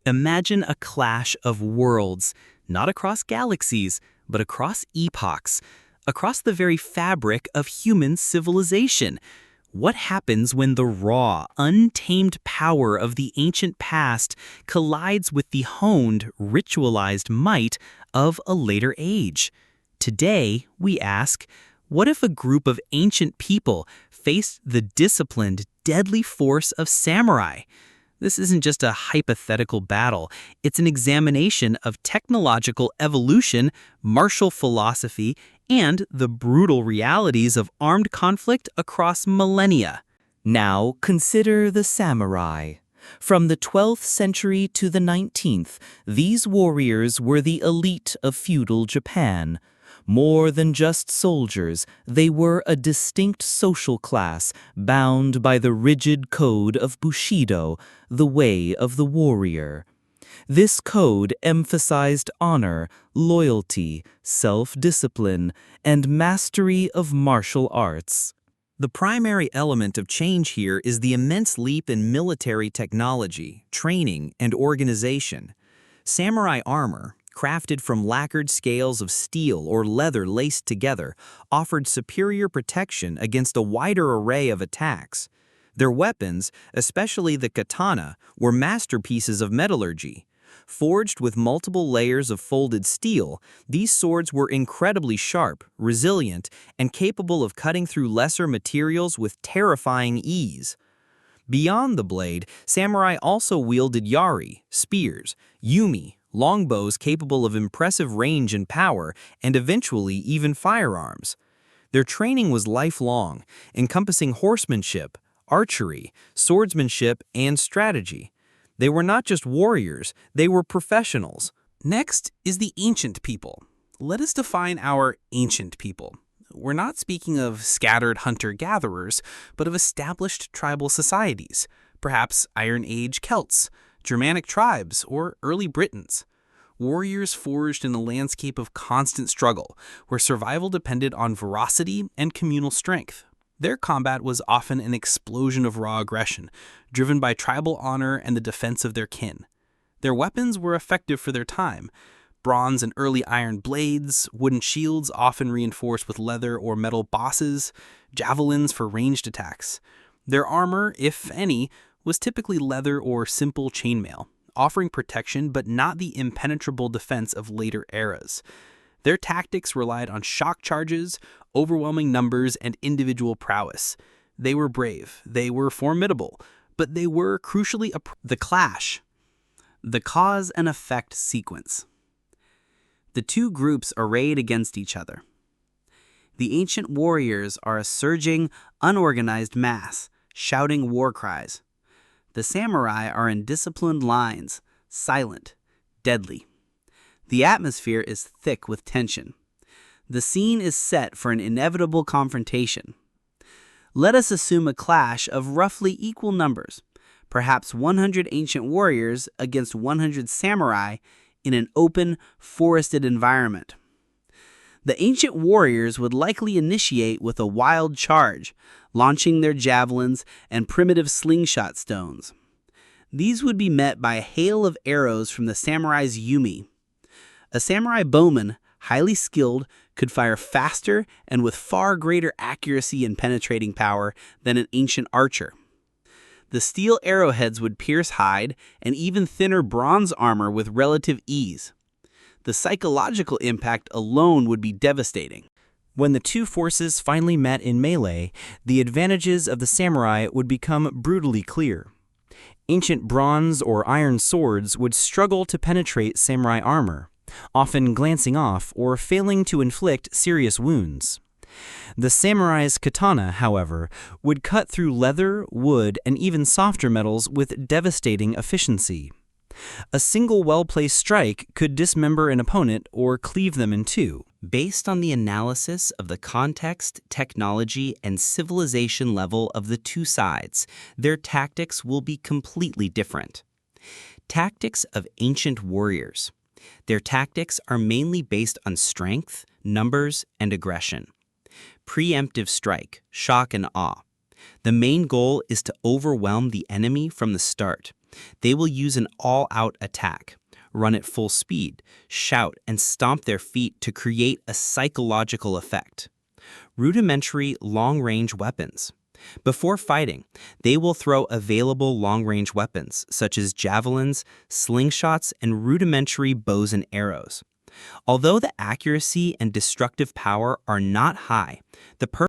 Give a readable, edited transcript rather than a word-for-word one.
Imagine a clash of worlds, not across galaxies, but across epochs, across the very fabric of human civilization. What happens when the raw, untamed power of the ancient past collides with the honed, ritualized might of a later age? Today, we ask, what if a group of ancient people faced the disciplined, deadly force of samurai? This isn't just a hypothetical battle, it's an examination of technological evolution, martial philosophy, and the brutal realities of armed conflict across millennia. Now consider the samurai. From the 12th century to the 19th, these warriors were the elite of feudal Japan. More than just soldiers, they were a distinct social class bound by the rigid code of Bushido, the way of the warrior. This code emphasized honor, loyalty, self-discipline, and mastery of martial arts. The primary element of change here is the immense leap in military technology, training, and organization. Samurai armor, crafted from lacquered scales of steel or leather laced together, offered superior protection against a wider array of attacks. Their weapons, especially the katana, were masterpieces of metallurgy. Forged with multiple layers of folded steel, these swords were incredibly sharp, resilient, and capable of cutting through lesser materials with terrifying ease. Beyond the blade, samurai also wielded yari, spears, yumi, longbows capable of impressive range and power, and eventually even firearms. Their training was lifelong, encompassing horsemanship, archery, swordsmanship, and strategy. They were not just warriors, they were professionals. Next is the ancient people. Let us define our ancient people. We're not speaking of scattered hunter-gatherers, but of established tribal societies, perhaps Iron Age Celts, Germanic tribes, or early Britons. Warriors forged in a landscape of constant struggle, where survival depended on ferocity and communal strength. Their combat was often an explosion of raw aggression, driven by tribal honor and the defense of their kin. Their weapons were effective for their time: bronze and early iron blades, wooden shields often reinforced with leather or metal bosses, javelins for ranged attacks. Their armor, if any, was typically leather or simple chainmail, offering protection but not the impenetrable defense of later eras. Their tactics relied on shock charges, overwhelming numbers, and individual prowess. They were brave, they were formidable, but they were crucially The clash. The cause and effect sequence. The two groups arrayed against each other. The ancient warriors are a surging, unorganized mass, shouting war cries. The samurai are in disciplined lines, silent, deadly. The atmosphere is thick with tension. The scene is set for an inevitable confrontation. Let us assume a clash of roughly equal numbers, perhaps 100 ancient warriors against 100 samurai in an open, forested environment. The ancient warriors would likely initiate with a wild charge, launching their javelins and primitive slingshot stones. These would be met by a hail of arrows from the samurai's yumi. A samurai bowman, highly skilled, could fire faster and with far greater accuracy and penetrating power than an ancient archer. The steel arrowheads would pierce hide and even thinner bronze armor with relative ease. The psychological impact alone would be devastating. When the two forces finally met in melee, the advantages of the samurai would become brutally clear. Ancient bronze or iron swords would struggle to penetrate samurai armor, often glancing off or failing to inflict serious wounds. The samurai's katana, however, would cut through leather, wood, and even softer metals with devastating efficiency. A single well-placed strike could dismember an opponent or cleave them in two. Based on the analysis of the context, technology, and civilization level of the two sides, their tactics will be completely different. Tactics of ancient warriors. Their tactics are mainly based on strength, numbers, and aggression. Preemptive strike, shock and awe. The main goal is to overwhelm the enemy from the start. They will use an all-out attack, run at full speed, shout, and stomp their feet to create a psychological effect. Rudimentary long-range weapons. Before fighting, they will throw available long-range weapons, such as javelins, slingshots, and rudimentary bows and arrows. Although the accuracy and destructive power are not high, the